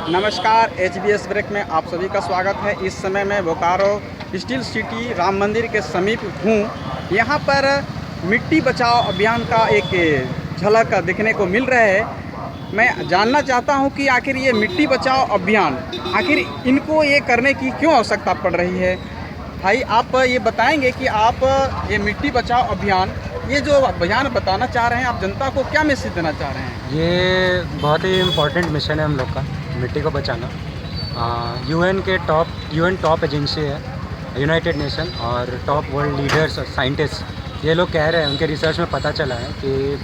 नमस्कार, HBs break में आप सभी का स्वागत है। इस समय मैं बोकारो स्टील सिटी राम मंदिर के समीप हूँ। यहाँ पर मिट्टी बचाओ अभियान का एक झलक देखने को मिल रहा है। मैं जानना चाहता हूँ कि आखिर ये मिट्टी बचाओ अभियान आखिर इनको ये करने की क्यों आवश्यकता पड़ रही है। भाई, आप ये बताएंगे कि आप ये मिट्टी बचाओ अभियान, ये जो अभियान बताना चाह रहे हैं, आप जनता को क्या मैसेज देना चाह रहे हैं? ये बहुत ही इम्पोर्टेंट मिशन है हम लोग का, मिट्टी को बचाना। यूएन टॉप एजेंसी है, यूनाइटेड नेशन, और टॉप वर्ल्ड लीडर्स और साइंटिस्ट ये लोग कह रहे हैं, उनके रिसर्च में पता चला है कि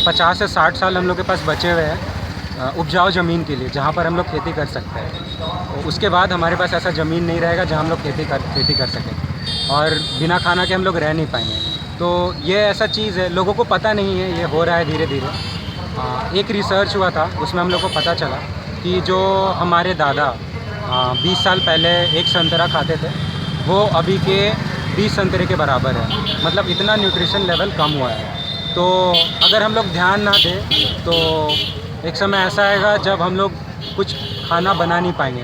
50 से 60 साल हम लोग के पास बचे हुए हैं उपजाऊ ज़मीन के लिए, जहाँ पर हम लोग खेती कर सकते हैं। तो उसके बाद हमारे पास ऐसा ज़मीन नहीं रहेगा जहाँ हम लोग खेती कर सकें, और बिना खाना के हम लोग रह नहीं पाएंगे। तो ये ऐसा चीज़ है, लोगों को पता नहीं है, ये हो रहा है धीरे धीरे। एक रिसर्च हुआ था, उसमें हम लोग को पता चला कि जो हमारे दादा 20 साल पहले एक संतरा खाते थे, वो अभी के 20 संतरे के बराबर है। मतलब इतना न्यूट्रिशन लेवल कम हुआ है। तो अगर हम लोग ध्यान ना दें तो एक समय ऐसा आएगा जब हम लोग कुछ खाना बना नहीं पाएंगे,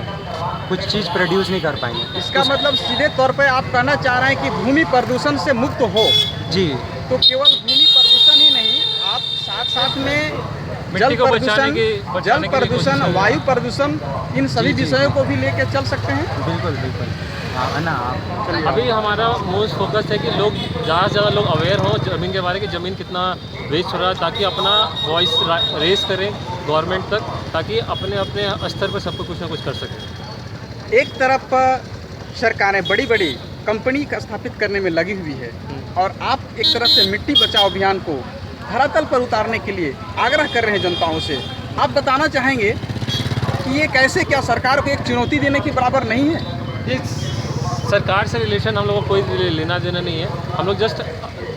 कुछ चीज़ प्रोड्यूस नहीं कर पाएंगे। इसका मतलब सीधे तौर पे आप कहना चाह रहे हैं कि भूमि प्रदूषण से मुक्त हो। जी। तो केवल भूमि प्रदूषण ही नहीं, आप साथ साथ में जल प्रदूषण, वायु प्रदूषण, इन सभी विषयों को भी लेकर चल सकते हैं। बिल्कुल बिल्कुल। है ना। अभी हमारा मोस्ट फोकस है कि लोग ज़्यादा से ज़्यादा लोग अवेयर हों ज़मीन के बारे में, कि ज़मीन कितना वेस्ट हो रहा है, ताकि अपना वॉइस रेस करें गवर्नमेंट तक, ताकि अपने अपने स्तर पर सबको कुछ ना कुछ कर सकें। एक तरफ सरकारें बड़ी बड़ी कंपनी का स्थापित करने में लगी हुई है, और आप एक तरफ से मिट्टी बचाओ अभियान को धरातल पर उतारने के लिए आग्रह कर रहे हैं जनताओं से। आप बताना चाहेंगे कि ये कैसे, क्या सरकार को एक चुनौती देने के बराबर नहीं है? इस सरकार से रिलेशन हम लोग को कोई लेना देना नहीं है। हम लोग जस्ट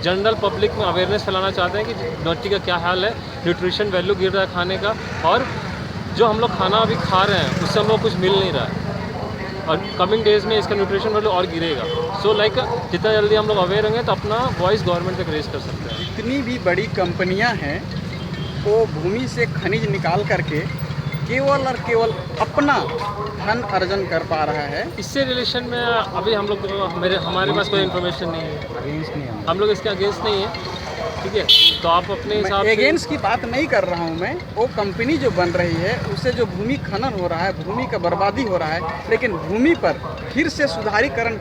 जनरल पब्लिक में अवेयरनेस फैलाना चाहते हैं कि मिट्टी का क्या हाल है, न्यूट्रिशन वैल्यू गिर रहा है खाने का, और जो हम लोग खाना अभी खा रहे हैं उससे हम लोग कुछ मिल नहीं रहा है, और कमिंग डेज़ में इसका न्यूट्रिशन वैल्यू और गिरेगा। सो जितना जल्दी हम लोग अवेयर होंगे तो अपना वॉइस गवर्नमेंट तक रेस कर सकते हैं। जितनी भी बड़ी कंपनियां हैं वो भूमि से खनिज निकाल करके केवल और केवल अपना धन अर्जन कर पा रहा है। इससे रिलेशन में अभी हम लोग हमारे पास कोई इन्फॉर्मेशन नहीं है, अगेंस्ट नहीं है हम लोग इसके अगेंस्ट नहीं है। ठीक है, तो आप अपने हिसाब से। एगेंस्ट की बात नहीं कर रहा हूं मैं, वो कंपनी जो बन रही है उससे जो भूमि खनन हो रहा है, भूमि का बर्बादी हो रहा है, लेकिन भूमि पर फिर से सुधारीकरण